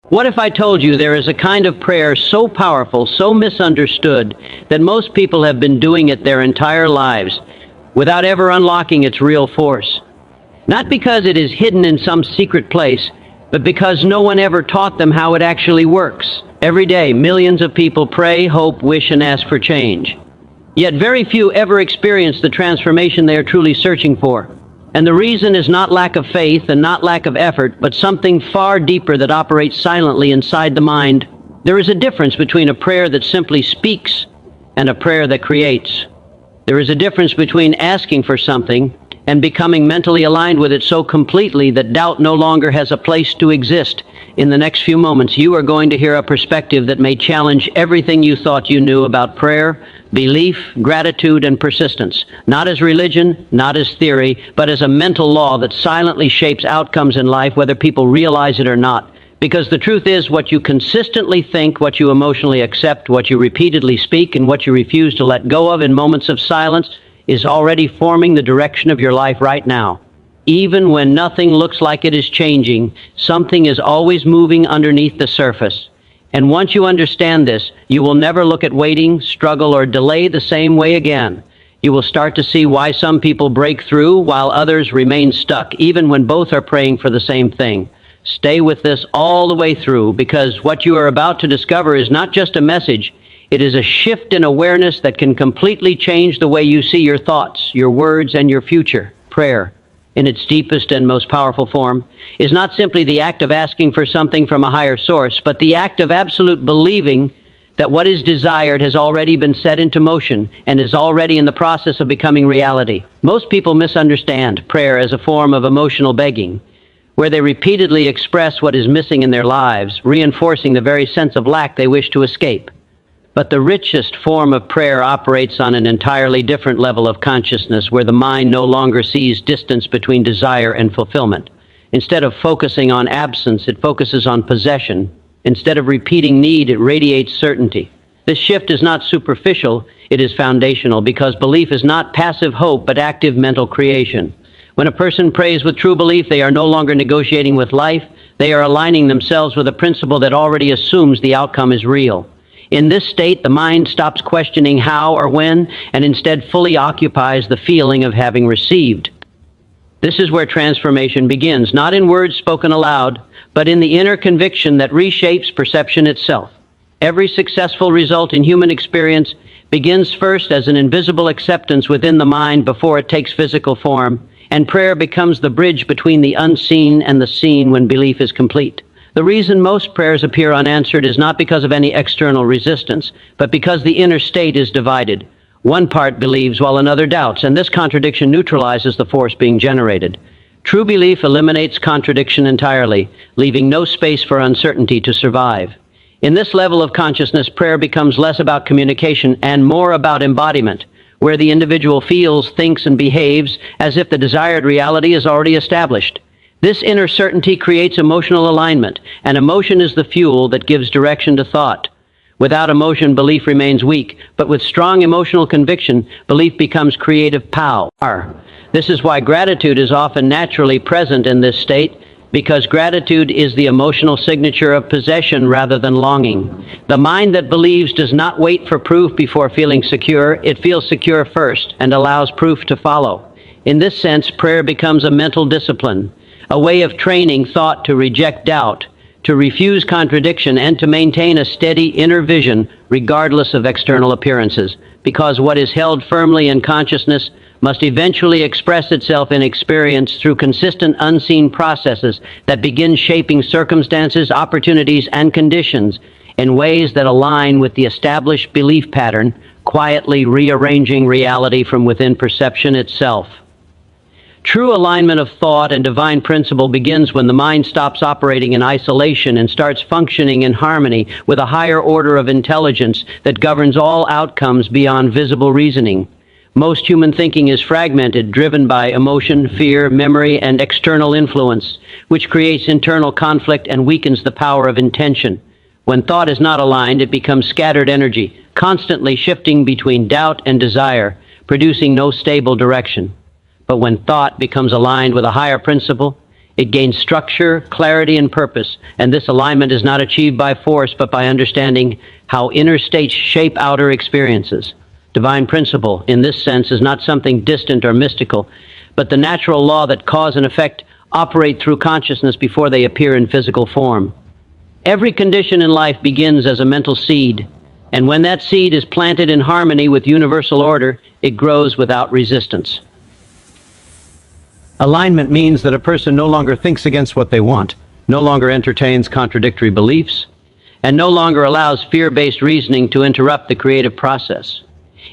What if I told you there is a kind of prayer so powerful, so misunderstood, that most people have been doing it their entire lives without ever unlocking its real force? Not because it is hidden in some secret place, but because no one ever taught them how it actually works. Every day, millions of people pray, hope, wish, and ask for change. Yet very few ever experience the transformation they are truly searching for. And the reason is not lack of faith and not lack of effort, but something far deeper that operates silently inside the mind. There is a difference between a prayer that simply speaks and a prayer that creates. There is a difference between asking for something and becoming mentally aligned with it so completely that doubt no longer has a place to exist. In the next few moments, you are going to hear a perspective that may challenge everything you thought you knew about prayer, belief, gratitude, and persistence. Not as religion, not as theory, but as a mental law that silently shapes outcomes in life, whether people realize it or not. Because the truth is, what you consistently think, what you emotionally accept, what you repeatedly speak, and what you refuse to let go of in moments of silence is already forming the direction of your life right now. Even when nothing looks like it is changing, something is always moving underneath the surface. And once you understand this, you will never look at waiting, struggle, or delay the same way again. You will start to see why some people break through while others remain stuck, even when both are praying for the same thing. Stay with this all the way through, because what you are about to discover is not just a message, it is a shift in awareness that can completely change the way you see your thoughts, your words, and your future. Prayer, in its deepest and most powerful form, is not simply the act of asking for something from a higher source, but the act of absolute believing that what is desired has already been set into motion and is already in the process of becoming reality. Most people misunderstand prayer as a form of emotional begging, where they repeatedly express what is missing in their lives, reinforcing the very sense of lack they wish to escape. But the richest form of prayer operates on an entirely different level of consciousness, where the mind no longer sees distance between desire and fulfillment. Instead of focusing on absence, it focuses on possession. Instead of repeating need, it radiates certainty. This shift is not superficial, it is foundational, because belief is not passive hope, but active mental creation. When a person prays with true belief, they are no longer negotiating with life, they are aligning themselves with a principle that already assumes the outcome is real. In this state, the mind stops questioning how or when, and instead fully occupies the feeling of having received. This is where transformation begins, not in words spoken aloud, but in the inner conviction that reshapes perception itself. Every successful result in human experience begins first as an invisible acceptance within the mind before it takes physical form, and prayer becomes the bridge between the unseen and the seen when belief is complete. The reason most prayers appear unanswered is not because of any external resistance, but because the inner state is divided. One part believes while another doubts, and this contradiction neutralizes the force being generated. True belief eliminates contradiction entirely, leaving no space for uncertainty to survive. In this level of consciousness, prayer becomes less about communication and more about embodiment, where the individual feels, thinks, and behaves as if the desired reality is already established. This inner certainty creates emotional alignment, and emotion is the fuel that gives direction to thought. Without emotion, belief remains weak, but with strong emotional conviction, belief becomes creative power. This is why gratitude is often naturally present in this state, because gratitude is the emotional signature of possession rather than longing. The mind that believes does not wait for proof before feeling secure, it feels secure first and allows proof to follow. In this sense, prayer becomes a mental discipline, a way of training thought to reject doubt, to refuse contradiction, and to maintain a steady inner vision regardless of external appearances, because what is held firmly in consciousness must eventually express itself in experience through consistent unseen processes that begin shaping circumstances, opportunities, and conditions in ways that align with the established belief pattern, quietly rearranging reality from within perception itself. True alignment of thought and divine principle begins when the mind stops operating in isolation and starts functioning in harmony with a higher order of intelligence that governs all outcomes beyond visible reasoning. Most human thinking is fragmented, driven by emotion, fear, memory, and external influence, which creates internal conflict and weakens the power of intention. When thought is not aligned, it becomes scattered energy, constantly shifting between doubt and desire, producing no stable direction. But when thought becomes aligned with a higher principle, It gains structure, clarity, and purpose, and this alignment is not achieved by force, but by understanding how inner states shape outer experiences. Divine principle, in this sense, is not something distant or mystical, but the natural law that cause and effect operate through consciousness before they appear in physical form. Every condition in life begins as a mental seed, and when that seed is planted in harmony with universal order, it grows without resistance. Alignment means that a person no longer thinks against what they want, no longer entertains contradictory beliefs, And no longer allows fear-based reasoning to interrupt the creative process.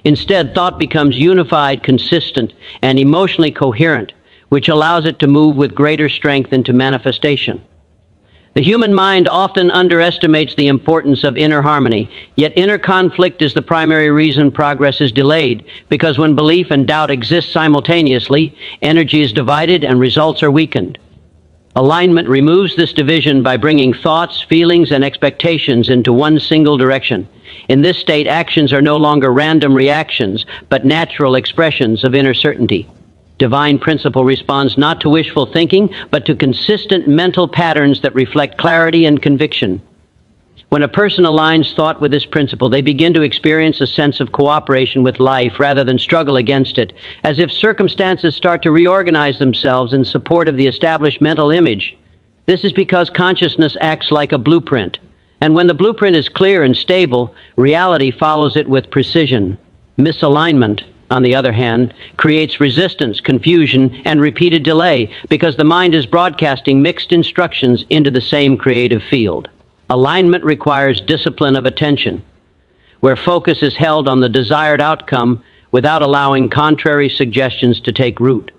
Instead, thought becomes unified, consistent, and emotionally coherent, which allows it to move with greater strength into manifestation. The human mind often underestimates the importance of inner harmony, yet inner conflict is the primary reason progress is delayed, because when belief and doubt exist simultaneously, energy is divided and results are weakened. Alignment removes this division by bringing thoughts, feelings, and expectations into one single direction. In this state, actions are no longer random reactions, but natural expressions of inner certainty. Divine principle responds not to wishful thinking, but to consistent mental patterns that reflect clarity and conviction. When a person aligns thought with this principle, they begin to experience a sense of cooperation with life rather than struggle against it, as if circumstances start to reorganize themselves in support of the established mental image. This is because consciousness acts like a blueprint, and when the blueprint is clear and stable, reality follows it with precision. Misalignment, on the other hand, creates resistance, confusion, and repeated delay because the mind is broadcasting mixed instructions into the same creative field. Alignment requires discipline of attention, where focus is held on the desired outcome without allowing contrary suggestions to take root.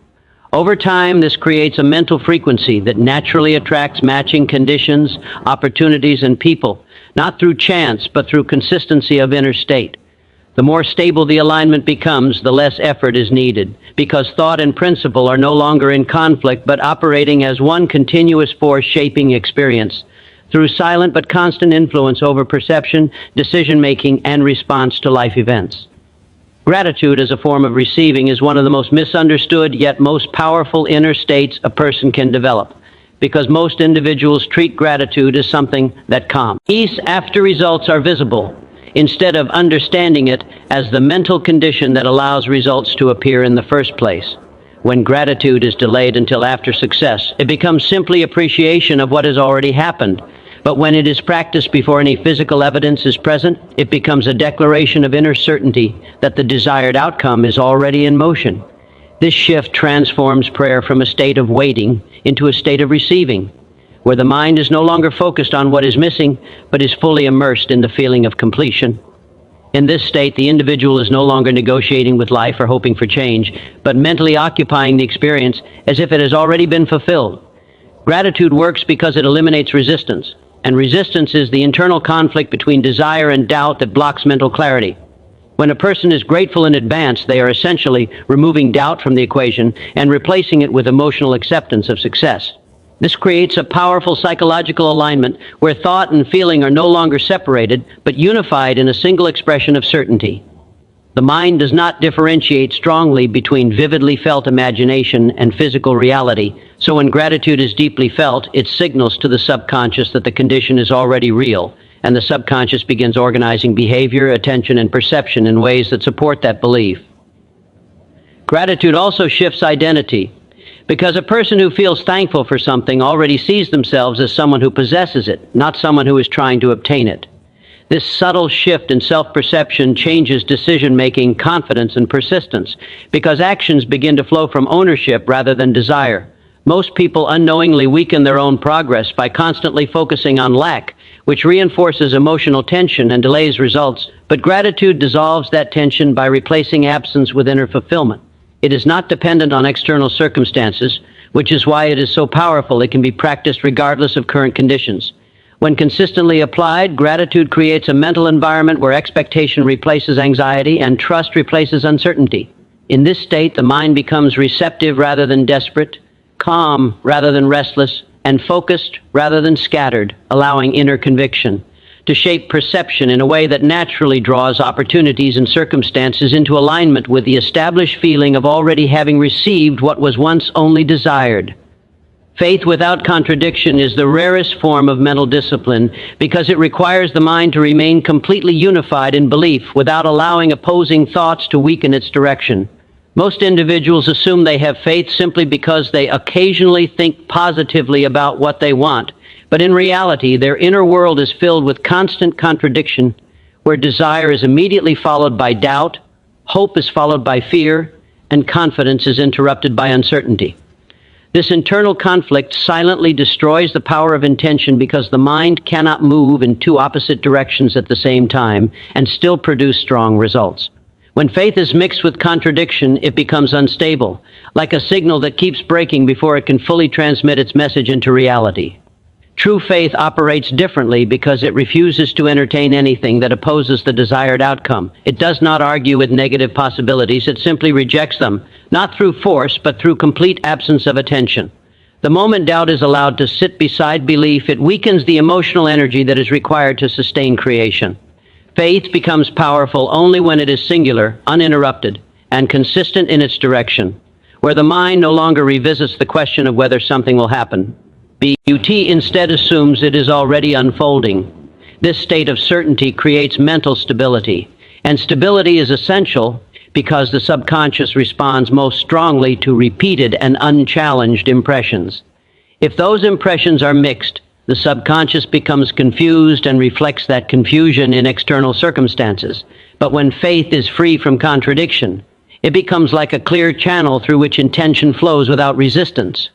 Over time, this creates a mental frequency that naturally attracts matching conditions, opportunities, and people, not through chance, but through consistency of inner state. The more stable the alignment becomes, the less effort is needed, because thought and principle are no longer in conflict, but operating as one continuous force shaping experience, through silent but constant influence over perception, decision-making, and response to life events. Gratitude as a form of receiving is one of the most misunderstood yet most powerful inner states a person can develop, because most individuals treat gratitude as something that comes ease after results are visible, instead of understanding it as the mental condition that allows results to appear in the first place. When gratitude is delayed until after success, it becomes simply appreciation of what has already happened. But when it is practiced before any physical evidence is present, it becomes a declaration of inner certainty that the desired outcome is already in motion. This shift transforms prayer from a state of waiting into a state of receiving, where the mind is no longer focused on what is missing, but is fully immersed in the feeling of completion. In this state, the individual is no longer negotiating with life or hoping for change, but mentally occupying the experience as if it has already been fulfilled. Gratitude works because it eliminates resistance, and resistance is the internal conflict between desire and doubt that blocks mental clarity. When a person is grateful in advance, they are essentially removing doubt from the equation and replacing it with emotional acceptance of success. This creates a powerful psychological alignment where thought and feeling are no longer separated, but unified in a single expression of certainty. The mind does not differentiate strongly between vividly felt imagination and physical reality, so when gratitude is deeply felt, it signals to the subconscious that the condition is already real, and the subconscious begins organizing behavior, attention, and perception in ways that support that belief. Gratitude also shifts identity, because a person who feels thankful for something already sees themselves as someone who possesses it, not someone who is trying to obtain it. This subtle shift in self-perception changes decision-making, confidence, and persistence, because actions begin to flow from ownership rather than desire. Most people unknowingly weaken their own progress by constantly focusing on lack, which reinforces emotional tension and delays results, but gratitude dissolves that tension by replacing absence with inner fulfillment. It is not dependent on external circumstances, which is why it is so powerful. It can be practiced regardless of current conditions. When consistently applied, gratitude creates a mental environment where expectation replaces anxiety and trust replaces uncertainty. In this state, the mind becomes receptive rather than desperate, calm rather than restless, and focused rather than scattered, allowing inner conviction to shape perception in a way that naturally draws opportunities and circumstances into alignment with the established feeling of already having received what was once only desired. Faith without contradiction is the rarest form of mental discipline because it requires the mind to remain completely unified in belief without allowing opposing thoughts to weaken its direction. Most individuals assume they have faith simply because they occasionally think positively about what they want, but in reality, their inner world is filled with constant contradiction, where desire is immediately followed by doubt, hope is followed by fear, and confidence is interrupted by uncertainty. This internal conflict silently destroys the power of intention because the mind cannot move in two opposite directions at the same time and still produce strong results. When faith is mixed with contradiction, it becomes unstable, like a signal that keeps breaking before it can fully transmit its message into reality. True faith operates differently because it refuses to entertain anything that opposes the desired outcome. It does not argue with negative possibilities, it simply rejects them, not through force, but through complete absence of attention. The moment doubt is allowed to sit beside belief, it weakens the emotional energy that is required to sustain creation. Faith becomes powerful only when it is singular, uninterrupted, and consistent in its direction, where the mind no longer revisits the question of whether something will happen. BUT instead assumes it is already unfolding. This state of certainty creates mental stability, and stability is essential because the subconscious responds most strongly to repeated and unchallenged impressions. If those impressions are mixed, the subconscious becomes confused and reflects that confusion in external circumstances. But when faith is free from contradiction, it becomes like a clear channel through which intention flows without resistance.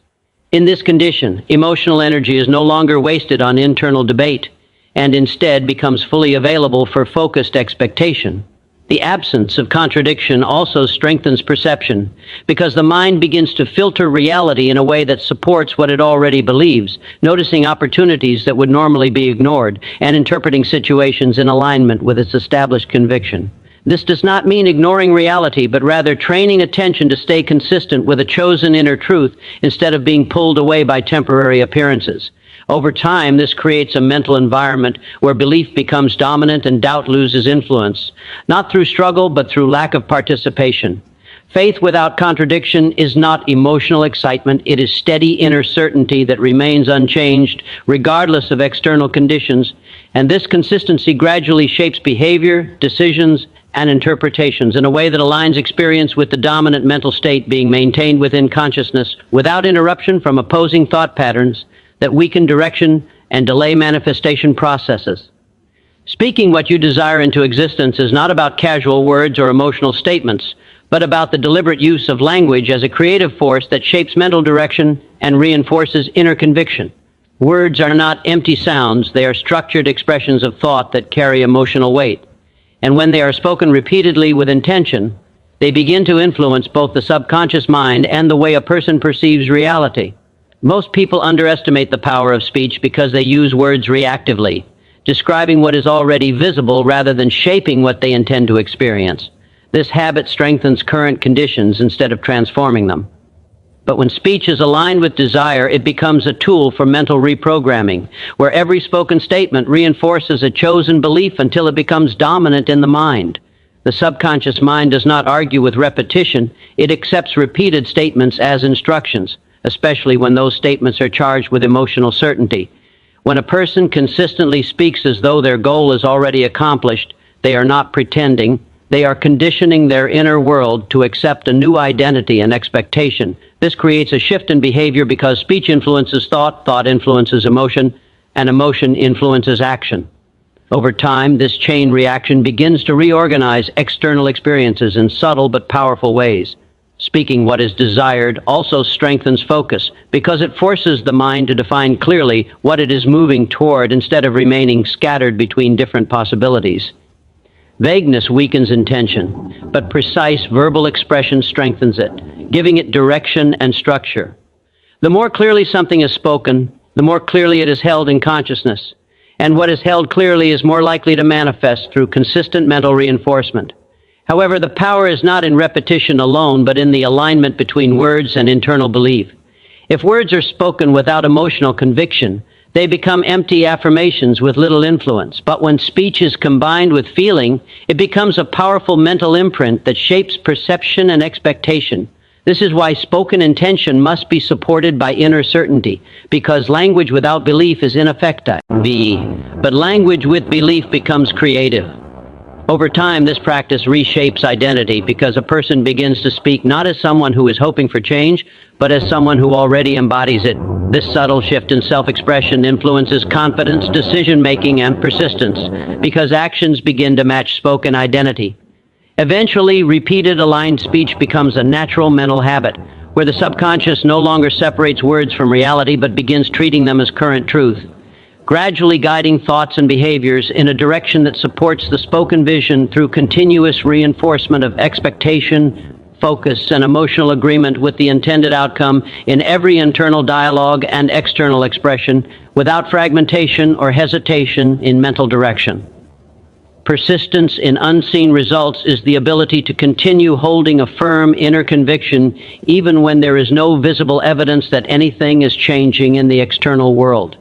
In this condition, emotional energy is no longer wasted on internal debate and instead becomes fully available for focused expectation. The absence of contradiction also strengthens perception because the mind begins to filter reality in a way that supports what it already believes, noticing opportunities that would normally be ignored and interpreting situations in alignment with its established conviction. This does not mean ignoring reality, but rather training attention to stay consistent with a chosen inner truth instead of being pulled away by temporary appearances. Over time, this creates a mental environment where belief becomes dominant and doubt loses influence, not through struggle, but through lack of participation. Faith without contradiction is not emotional excitement, it is steady inner certainty that remains unchanged regardless of external conditions, and this consistency gradually shapes behavior, decisions, and interpretations in a way that aligns experience with the dominant mental state being maintained within consciousness without interruption from opposing thought patterns that weaken direction and delay manifestation processes. Speaking what you desire into existence is not about casual words or emotional statements, but about the deliberate use of language as a creative force that shapes mental direction and reinforces inner conviction. Words are not empty sounds, they are structured expressions of thought that carry emotional weight. And when they are spoken repeatedly with intention, they begin to influence both the subconscious mind and the way a person perceives reality. Most people underestimate the power of speech because they use words reactively, describing what is already visible rather than shaping what they intend to experience. This habit strengthens current conditions instead of transforming them. But when speech is aligned with desire, it becomes a tool for mental reprogramming, where every spoken statement reinforces a chosen belief until it becomes dominant in the mind. The subconscious mind does not argue with repetition, it accepts repeated statements as instructions, especially when those statements are charged with emotional certainty. When a person consistently speaks as though their goal is already accomplished, they are not pretending, they are conditioning their inner world to accept a new identity and expectation. This creates a shift in behavior because speech influences thought, thought influences emotion, and emotion influences action. Over time, this chain reaction begins to reorganize external experiences in subtle but powerful ways. Speaking what is desired also strengthens focus because it forces the mind to define clearly what it is moving toward instead of remaining scattered between different possibilities. Vagueness weakens intention, but precise verbal expression strengthens it, giving it direction and structure. The more clearly something is spoken, the more clearly it is held in consciousness, and what is held clearly is more likely to manifest through consistent mental reinforcement. However, the power is not in repetition alone, but in the alignment between words and internal belief. If words are spoken without emotional conviction, they become empty affirmations with little influence. But when speech is combined with feeling, it becomes a powerful mental imprint that shapes perception and expectation. This is why spoken intention must be supported by inner certainty, because language without belief is ineffective. But language with belief becomes creative. Over time, this practice reshapes identity because a person begins to speak not as someone who is hoping for change, but as someone who already embodies it. This subtle shift in self-expression influences confidence, decision-making, and persistence, because actions begin to match spoken identity. Eventually, repeated aligned speech becomes a natural mental habit, where the subconscious no longer separates words from reality but begins treating them as current truth, gradually guiding thoughts and behaviors in a direction that supports the spoken vision through continuous reinforcement of expectation, focus, and emotional agreement with the intended outcome in every internal dialogue and external expression, without fragmentation or hesitation in mental direction. Persistence in unseen results is the ability to continue holding a firm inner conviction even when there is no visible evidence that anything is changing in the external world.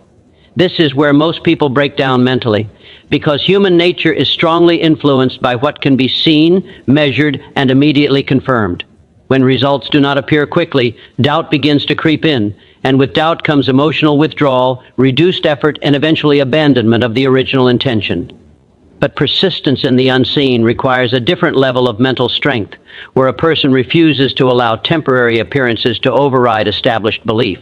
This is where most people break down mentally, because human nature is strongly influenced by what can be seen, measured, and immediately confirmed. When results do not appear quickly, doubt begins to creep in, and with doubt comes emotional withdrawal, reduced effort, and eventually abandonment of the original intention. But persistence in the unseen requires a different level of mental strength, where a person refuses to allow temporary appearances to override established belief.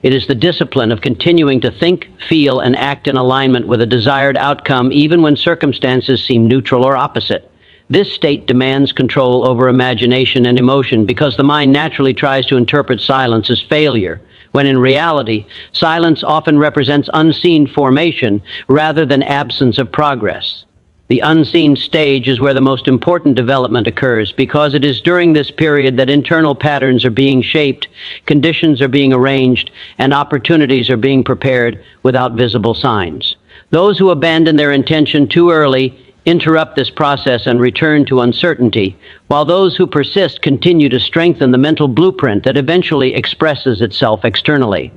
It is the discipline of continuing to think, feel, and act in alignment with a desired outcome even when circumstances seem neutral or opposite. This state demands control over imagination and emotion because the mind naturally tries to interpret silence as failure, when in reality, silence often represents unseen formation rather than absence of progress. The unseen stage is where the most important development occurs because it is during this period that internal patterns are being shaped, conditions are being arranged, and opportunities are being prepared without visible signs. Those who abandon their intention too early interrupt this process and return to uncertainty, while those who persist continue to strengthen the mental blueprint that eventually expresses itself externally.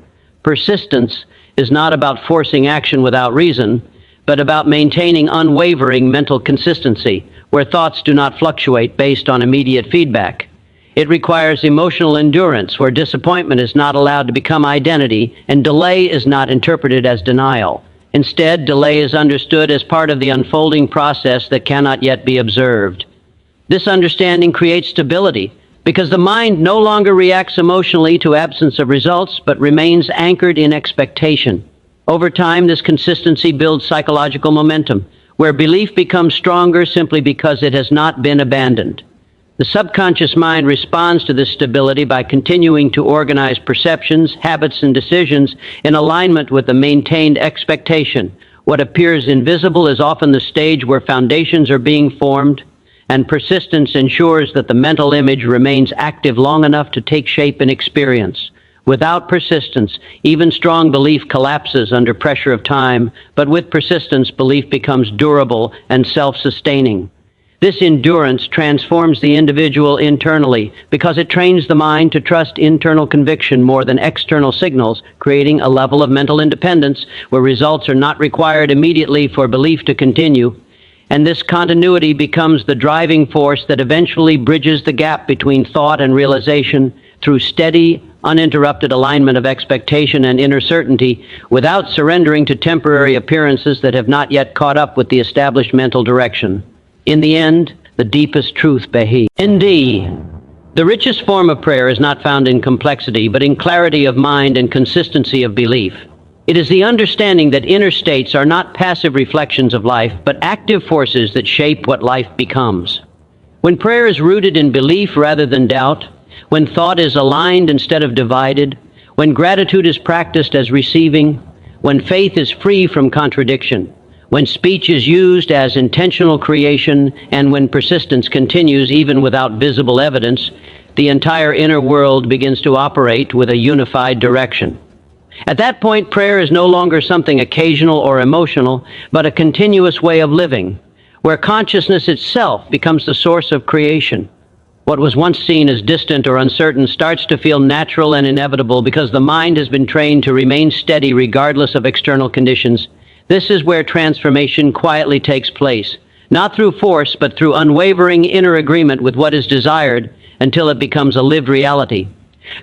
Persistence is not about forcing action without reason, but about maintaining unwavering mental consistency, where thoughts do not fluctuate based on immediate feedback. It requires emotional endurance, where disappointment is not allowed to become identity, and delay is not interpreted as denial. Instead, delay is understood as part of the unfolding process that cannot yet be observed. This understanding creates stability, because the mind no longer reacts emotionally to absence of results, but remains anchored in expectation. Over time, this consistency builds psychological momentum, where belief becomes stronger simply because it has not been abandoned. The subconscious mind responds to this stability by continuing to organize perceptions, habits, and decisions in alignment with the maintained expectation. What appears invisible is often the stage where foundations are being formed, and persistence ensures that the mental image remains active long enough to take shape in experience. Without persistence, even strong belief collapses under pressure of time, but with persistence, belief becomes durable and self-sustaining. This endurance transforms the individual internally because it trains the mind to trust internal conviction more than external signals, creating a level of mental independence where results are not required immediately for belief to continue. And this continuity becomes the driving force that eventually bridges the gap between thought and realization through steady, uninterrupted alignment of expectation and inner certainty, without surrendering to temporary appearances that have not yet caught up with the established mental direction. In the end, the deepest truth beheads. Indeed, the richest form of prayer is not found in complexity, but in clarity of mind and consistency of belief. It is the understanding that inner states are not passive reflections of life, but active forces that shape what life becomes. When prayer is rooted in belief rather than doubt, when thought is aligned instead of divided, when gratitude is practiced as receiving, when faith is free from contradiction, when speech is used as intentional creation, and when persistence continues even without visible evidence, the entire inner world begins to operate with a unified direction. At that point, prayer is no longer something occasional or emotional, but a continuous way of living, where consciousness itself becomes the source of creation. What was once seen as distant or uncertain starts to feel natural and inevitable because the mind has been trained to remain steady regardless of external conditions. This is where transformation quietly takes place, not through force, but through unwavering inner agreement with what is desired, until it becomes a lived reality.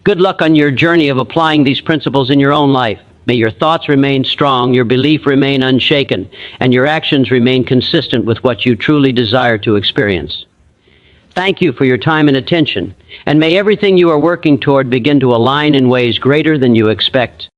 Good luck on your journey of applying these principles in your own life. May your thoughts remain strong, your belief remain unshaken, and your actions remain consistent with what you truly desire to experience. Thank you for your time and attention, and may everything you are working toward begin to align in ways greater than you expect.